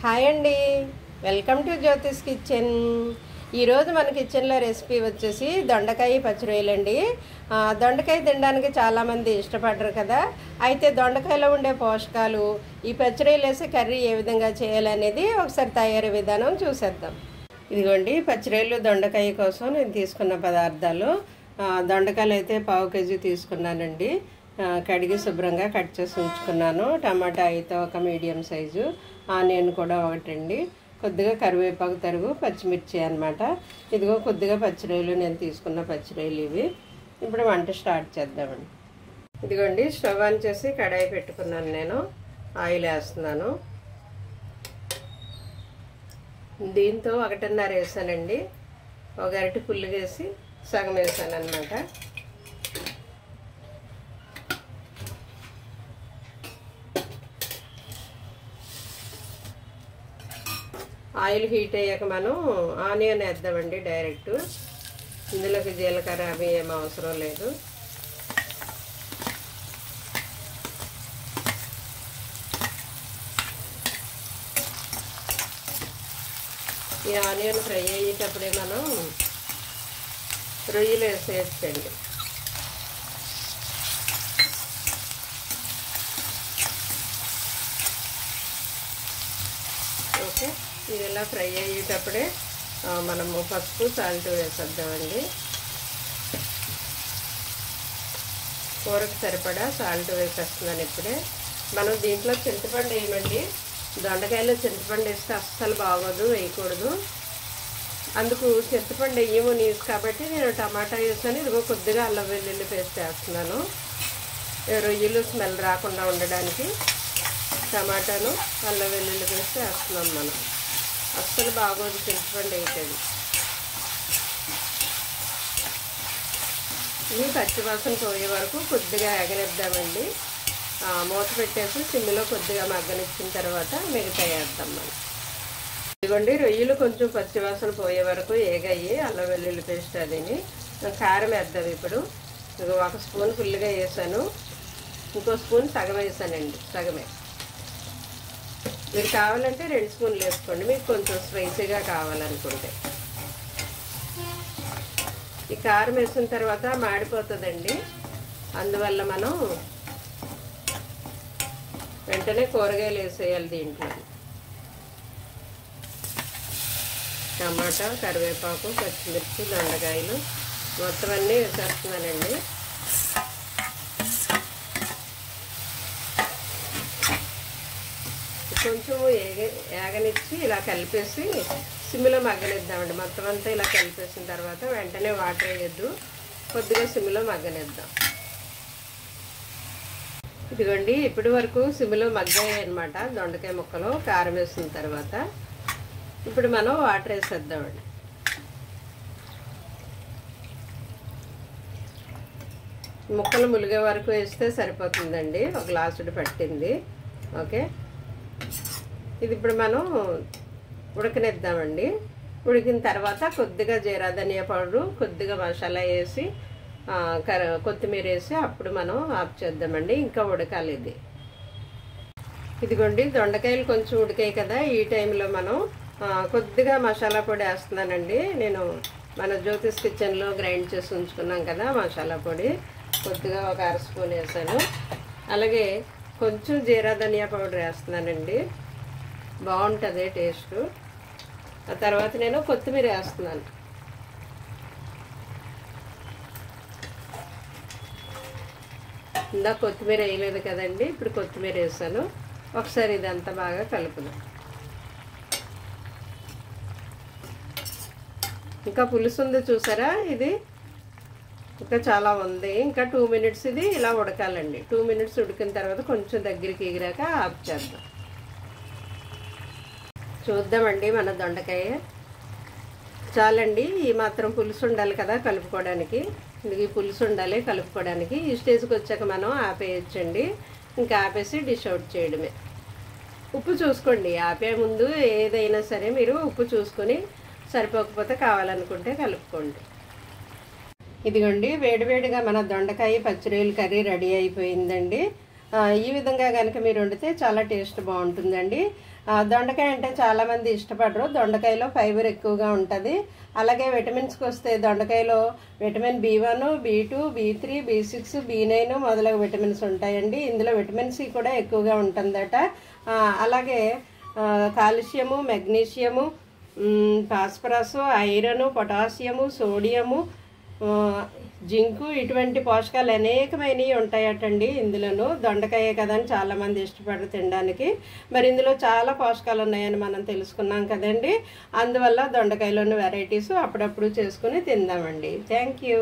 Hi అండి, welcome to Jyothish kitchen. ఈరోజు మన కిచెన్లో రెసిపీ వచ్చేసి దొండకాయ పచ్చిరొయ్యలండి. దొండకాయ తినడానికి చాలామంది ఇష్టపడరు కదా. అయితే దొండకాయలో ఉండే పోషకాలు ఈ పచ్చిరొయ్యలు వేసి కర్రీ ఏ విధంగా చేయాలనేది ఒకసారి తయారీ విధానం చూసేద్దాం. ఇదిగోండి పచ్చిరొయ్యలు దొండకాయ కోసం నేను తీసుకున్న పదార్థాలు. దొండకాయలు అయితే 1/2 కేజీ తీసుకున్నానండి. కడిగి శుభ్రంగా కట్ చేసి ఉంచుకున్నాను. టమాటా అయితే ఒక మీడియం సైజు, ఆనియన్ కూడా ఒకటండి, కొద్దిగా కరివేపాకు తరుగు, పచ్చిమిర్చి అన్నమాట. ఇదిగో కొద్దిగా పచ్చిరొయ్యలు నేను తీసుకున్న పచ్చిరొయ్యలు ఇవి. ఇప్పుడు వంట స్టార్ట్ చేద్దామండి. ఇదిగోండి స్టవ్ ఆన్ చేసి కడాయి పెట్టుకున్నాను. నేను ఆయిల్ వేస్తున్నాను. దీంతో 1.5 వేసానండి. ఒక అరటి పుల్లు వేసి సగం వేసాను అన్నమాట. ఆయిల్ హీట్ అయ్యాక మనం ఆనియన్ వేద్దామండి డైరెక్ట్. ఇందులోకి జీలకర్ర అవి ఏం అవసరం లేదు. ఈ ఆనియన్ ఫ్రై అయ్యేటప్పుడే మనం రొయ్యలు వేసేయచ్చండి. ఓకే, ఇది ఇలా ఫ్రై అయ్యేటప్పుడే మనము పసుపు సాల్ట్ వేసేద్దామండి. కూరకు సరిపడా సాల్ట్ వేసేస్తున్నాను ఇప్పుడే. మనం దీంట్లో చింతపండు వేయమండి. దొండకాయలో చింతపండు వేస్తే అస్సలు బాగోదు, వేయకూడదు. అందుకు చింతపండు వేయము నీసు కాబట్టి నేను టమాటా వేసాను. ఇదిగో కొద్దిగా అల్లం వెల్లుల్లి పేస్ట్ వేస్తున్నాను. రొయ్యలు స్మెల్ రాకుండా ఉండడానికి టమాటాను అల్లం వెల్లుల్లి పేస్ట్ వేస్తున్నాం. మనం అస్సలు బాగోదు చింతపండు వేసేది. ఇవి పచ్చివాసన పోయే వరకు కొద్దిగా ఎగనిద్దామండి. మూత పెట్టేసి సిమ్లో కొద్దిగా మగ్గనిచ్చిన తర్వాత మిగతా వేద్దాం మనం. ఇదిగోండి రొయ్యలు కొంచెం పచ్చివాసన పోయే వరకు ఏగాయి. అల్లం వెల్లుల్లి పేస్ట్ అదిని కారం వేద్దాం ఇప్పుడు. ఇదిగో 1 స్పూన్ ఫుల్గా వేసాను, ఇంకో స్పూన్ సగం వేసానండి, సగమే. మీరు కావాలంటే 2 స్పూన్లు వేసుకోండి, మీకు కొంచెం స్పైసీగా కావాలనుకుంటే. ఈ కారం వేసిన తర్వాత మాడిపోతుందండి. అందువల్ల మనం వెంటనే కూరగాయలు వేసేయాలి దీంట్లో. టమాటా, కరివేపాకు, పచ్చిమిర్చి, దొండకాయలు మొత్తం అన్నీ వేసేస్తున్నానండి. కొంచెం ఏగనిచ్చి ఇలా కలిపేసి సిమ్లో మగ్గనిద్దామండి. మొత్తం అంతా ఇలా కలిపేసిన తర్వాత వెంటనే వాటర్ వేయద్దు, కొద్దిగా సిమ్లో మగ్గనిద్దాం. ఇదిగోండి ఇప్పటి వరకు సిమ్లో మగ్గాయి అన్నమాట దొండకాయ ముక్కలు కారం వేసిన తర్వాత. ఇప్పుడు మనం వాటర్ వేసేద్దామండి. ముక్కలు ములిగే వరకు వేస్తే సరిపోతుందండి, 1 గ్లాసుడు పట్టింది. ఓకే, ఇది ఇప్పుడు మనం ఉడకనిద్దామండి. ఉడికిన తర్వాత కొద్దిగా జీరా ధనియా పౌడరు, కొద్దిగా మసాలా వేసి కొత్తిమీర వేసి అప్పుడు మనం ఆఫ్ చేద్దామండి. ఇంకా ఉడకాలి ఇది. ఇదిగోండి దొండకాయలు కొంచెం ఉడికాయి కదా. ఈ టైంలో మనం కొద్దిగా మసాలా పొడి వేస్తున్నానండి. నేను మన జ్యోతిష్ కిచెన్లో గ్రైండ్ చేసి ఉంచుకున్నాం కదా మసాలా పొడి, కొద్దిగా 1 అర స్పూన్ వేసాను. అలాగే కొంచెం జీరా ధనియా పౌడర్ వేస్తున్నానండి, బాగుంటుంది టేస్ట్. ఆ తర్వాత నేను కొత్తిమీర వేస్తున్నాను. ఇందాక కొత్తిమీర వేయలేదు కదండి, ఇప్పుడు కొత్తిమీర వేసాను. ఒకసారి ఇదంతా బాగా కలుపుదాం. ఇంకా పులుసు ఉంది చూసారా, ఇది ఇంకా చాలా ఉంది. ఇంకా 2 మినిట్స్ ఇది ఇలా ఉడకాలండి. 2 మినిట్స్ ఉడికిన తర్వాత కొంచెం దగ్గరికి ఎగిరాక ఆఫ్ చేద్దాం. చూద్దామండి మన దొండకాయ. చాలండి, ఈ మాత్రం పులుసు ఉండాలి కదా కలుపుకోవడానికి. ఈ పులుసు ఉండాలి కలుపుకోవడానికి. ఈ స్టేజ్కి వచ్చాక మనం ఆపేయచ్చండి. ఇంకా ఆపేసి డిష్ అవుట్ చేయడమే. ఉప్పు చూసుకోండి, ఆపే ముందు ఏదైనా సరే మీరు ఉప్పు చూసుకొని సరిపోకపోతే కావాలనుకుంటే కలుపుకోండి. ఇదిగోండి వేడివేడిగా మన దొండకాయ పచ్చిరొయ్యల కర్రీ రెడీ అయిపోయిందండి. ఈ విధంగా కనుక మీరు వండితే చాలా టేస్ట్ బాగుంటుందండి. దొండకాయ అంటే చాలామంది ఇష్టపడరు. దొండకాయలో ఫైబర్ ఎక్కువగా ఉంటుంది. అలాగే విటమిన్స్కి వస్తే దొండకాయలో vitamin B1, B2, B3, B6, B9 మొదలగు విటమిన్స్ ఉంటాయండి. ఇందులో విటమిన్ సి కూడా ఎక్కువగా ఉంటుందట. అలాగే calcium, magnesium, phosphorus, iron, potassium, sodium, zinc ఇటువంటి పోషకాలు అనేకమైనవి ఉంటాయటండి ఇందులోను. దొండకాయే కదా అని చాలామంది ఇష్టపడరు తినడానికి. మరి ఇందులో చాలా పోషకాలు ఉన్నాయని మనం తెలుసుకున్నాం కదండి. అందువల్ల దొండకాయలోని వెరైటీస్ అప్పుడప్పుడు చేసుకుని తిందామండి. Thank you.